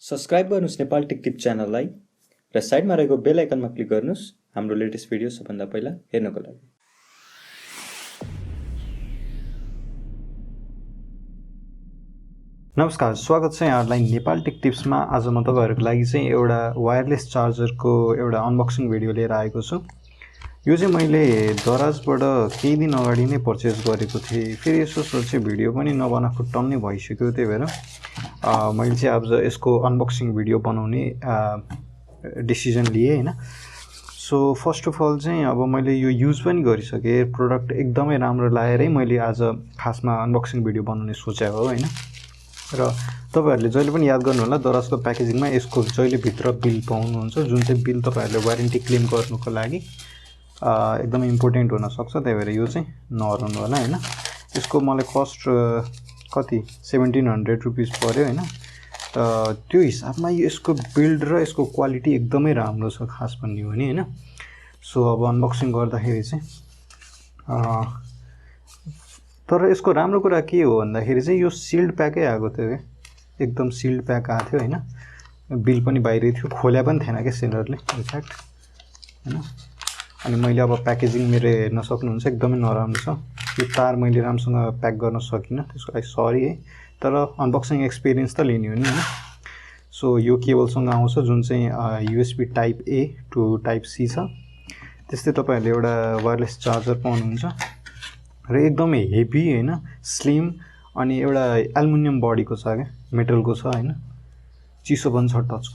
Subscribe गर्नुस् Nepal take tip च्यानललाई र साइडमा रहेको बेल आइकनमा क्लिक गर्नुस् हाम्रो लेटेस्ट भिडियो सबभन्दा पहिला हेर्नको लागि। नमस्कार, स्वागत छ यहाँहरुलाई नेपाल टेक टिप्समा। आज म तपाईहरुको लागि चाहिँ एउटा वायरलेस चार्जरको एउटा अनबक्सिङ भिडियो लिएर आएको छु। यो चाहिँ मैले दराजबाट केही दिन अगाडि नै पर्चेस गरेको थिएँ। फेरि यसो सोचे भिडियो पनि नबनाएको टन्नै भइसक्यो, त्यही भएर मैले चाहिँ आज यसको अनबक्सिङ भिडियो बनाउने डिसिजन लिए हैन। सो फर्स्ट अफ अल चाहिँ अब मैले यो युज पनि गरिसके, प्रोडक्ट एकदमै राम्रो लागेरै मैले आज खासमा अनबक्सिङ भिडियो बनाउने सोचेको हो हैन। र तपाईहरुले जहिले पनि याद गर्नु होला, दराजको प्याकेजिङमा यसको जहिले भित्र बिल पाउनुहुन्छ, जुन चाहिँ बिल तपाईहरुले वारेन्टी क्लेम गर्नुको लागि एकदमै इम्पोर्टेन्ट हुन सक्छ। त्यही भएर यो चाहिँ नहराउनु होला हैन। यसको मलाई कस्ट कति 1700 रुपैयाँ पर्यो हैन। त्यो हिसाबमा यसको बिल्ड र यसको क्वालिटी एकदमै राम्रो छ खास भन्ने हो नि हैन। सो अब अनबक्सिङ गर्दाखेरि चाहिँ तर यसको राम्रो कुरा के हो भन्दाखेरि चाहिँ यो सिल्ड प्याकै आएको थियो के, एकदम सिल्ड प्याक आएको थियो हैन। बिल पनि बाहिरै थियो, खोल्या पनि थिएन के सेलरले इनफ्याक्ट हैन। अनि मैले अब प्याकेजिङ मेरो हेर्न सक्नुहुन्छ एकदमै नराम्रो छ। यो तार मैले राम्रोसँग प्याक गर्न सकिनँ, त्यसको लागि सरी है। तर अनबक्सिङ एक्सपिरियन्स त लिने हो नि हैन। सो यो केबलसँग आउँछ जुन चाहिँ USB type A to type C छ। त्यस्तै तपाईहरुले एउटा वायरलेस चार्जर पाउनुहुन्छ र एकदमै हेभी हैन, स्लिम अनि एउटा एल्युमिनियम बडीको छ के, मेटलको छ हैन। चिसो पनि छ टच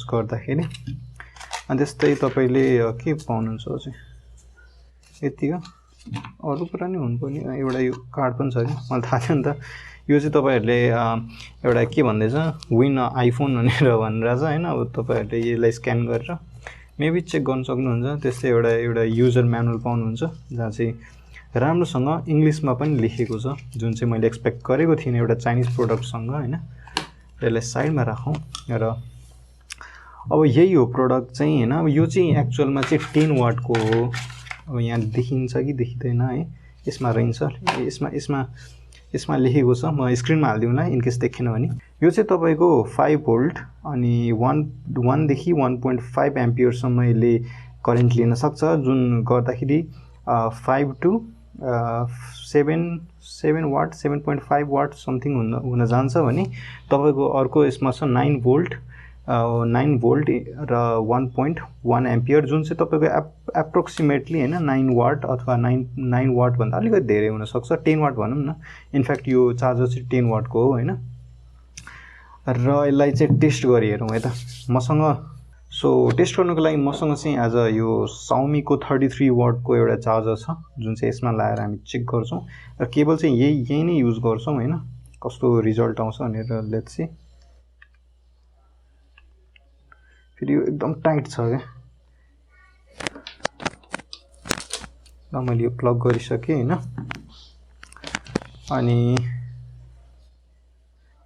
गर्दाखेरि। अनि त्यस्तै तपाईले के पाउनुहुन्छ चाहिँ यति हो, अरु कुरा नि हुनुपर्ने। एउटा यो कार्ड पनि छ के, मलाई थाहा थियो नि त। यो चाहिँ तपाईहरुले एउटा के भन्दैछ, विन आइफोन भनेर भनिरहेछ हैन। अब तपाईहरुले यसलाई स्क्यान गरेर मेबी चेक गर्न सक्नुहुन्छ। त्यस्तै एउटा युजर म्यानुअल पाउनुहुन्छ जहाँ चाहिँ राम्रोसँग इंग्लिशमा पनि लेखेको छ, जुन चाहिँ मैले एक्सपेक्ट गरेको थिइनँ एउटा चाइनिज प्रोडक्टसँग हैन। यसलाई साइडमा राखौं र अब यही हो प्रोडक्ट चाहिँ हैन। अब यो चाहिँ एक्चुअलमा चाहिँ 10 वाटको हो। अब यहाँ देखिन्छ कि देखिदैन है, यसमा रहन्छ, यसमा लेखेको छ। म स्क्रिनमा हाल्दिउँला इन केस देखेन भने। यो चाहिँ तपाईको 5 भोल्ट अनि 1 देखि 1.5 एम्पियर सम्म यसले करेन्ट लिन सक्छ, जुन गर्दाखेरि 5 टु 7 वाट 7.5 वाट समथिङ हुन जान्छ भने तपाईको अर्को यसमा छ 9 भोल्ट र 1.1 एम्पियर, जुन चाहिँ तपाईको एप्रोक्सिमेटली हैन 9 वाट अथवा 9 वाट भन्दा अलिकति धेरै हुन सक्छ, 10 वाट भनौं न। इनफ्याक्ट यो चार्जर चाहिँ 10 वाटको हो हैन। र यसलाई चाहिँ टेस्ट गरि हेरौँ है त मसँग। सो टेस्ट गर्नको लागि मसँग चाहिँ आज यो Xiaomi को 33 वाटको एउटा चार्जर छ, जुन चाहिँ यसमा लाएर हामी चेक गर्छौं। र केबल चाहिँ यही नै युज गर्छौं हैन, कस्तो रिजल्ट आउँछ भनेर लेट्स सी। फेरि यो एकदम टाइट छ के। ल मैले यो प्लग गरिसके हैन। अनि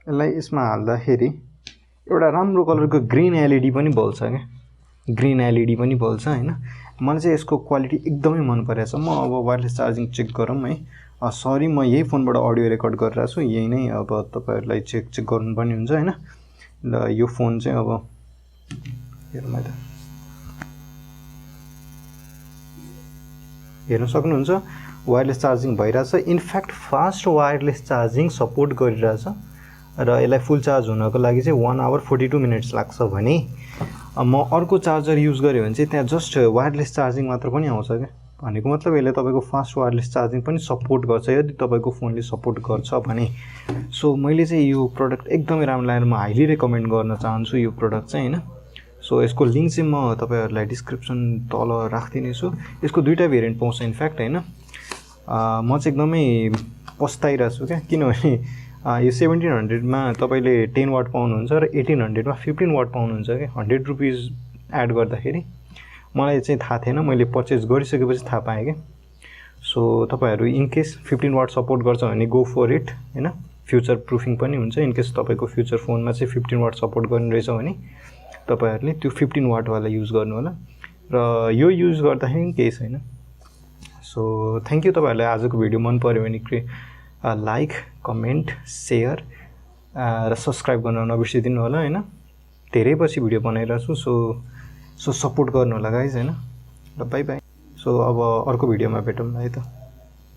यसलाई यसमा हाल्दाखेरि एउटा राम्रो कलरको ग्रीन एलईडी पनि बल्छ के, ग्रीन एलईडी पनि बल्छ हैन। मलाई चाहिँ यसको क्वालिटी एकदमै मन परेछ। म अब वायरलेस चार्जिङ चेक गरौँ है। सरी, म यही फोनबाट अडियो रेकर्ड गरिरहेको छु, यही नै अब तपाईहरुलाई चेक गर्नुपर्ने हुन्छ हैन। ल यो फोन चाहिँ अब हेरौँ है त। हेर्न सक्नुहुन्छ वायरलेस चार्जिङ भइरहेछ। In fact fast wireless charging support गरिरहेछ र यसलाई फुल चार्ज हुनको लागि चाहिँ 1 आवर 42 मिनेट्स लाग्छ भने म अर्को चार्जर युज गरे भने चाहिँ त्यहाँ जस्ट वायरलेस चार्जिङ मात्र पनि आउँछ के। भनेको मतलब यसले तपाईको फास्ट वायरलेस चार्जिङ पनि सपोर्ट गर्छ यदि तपाईको फोनले सपोर्ट गर्छ भने। सो मैले चाहिँ यो प्रोडक्ट एकदमै राम्रो लागेर म हाइली रेकमेन्ड गर्न चाहन्छु यो प्रोडक्ट चाहिँ हैन। सो यसको लिंक चाहिँ म तपाईहरुलाई डिस्क्रिप्सन तल राख्दिने छु। यसको दुईटा भेरिएन्ट पाउँछ इनफ्याक्ट हैन। म चाहिँ एकदमै पस्ताइरहेको छु के, किनभने यो 1700 मा तपाईले 10 वाट पाउनुहुन्छ र 1800 मा 15 वाट पाउनुहुन्छ के। 100 रुपैयाँ एड गर्दाखेरि मलाई चाहिँ थाहा थिएन, मैले पर्चेस गरिसकेपछि थाहा पाएँ के। सो तपाईहरु इन केस 15 वाट सपोर्ट गर्छ भने गो फर इट हैन। फ्युचर प्रुफिङ पनि हुन्छ। इन केस तपाईको फ्युचर फोनमा चाहिँ 15 वाट सपोर्ट गर्ने रहेछ भने तपाईहरुले त्यो 15 वाट वाला युज गर्नु होला र यो युज गर्दाखेरि केही छैन। So thank you. तपाईहरुलाई आजको भिडियो मन पर्यो भने लाइक, कमेन्ट, शेयर र सब्स्क्राइब गर्न नबिर्सिदिनु होला हैन। धेरै पछि भिडियो बनाइरहेको छु सो सपोर्ट गर्नु होला गाइज हैन ल बाइ बाइ सो अब अर्को भिडियोमा भेटौँ है त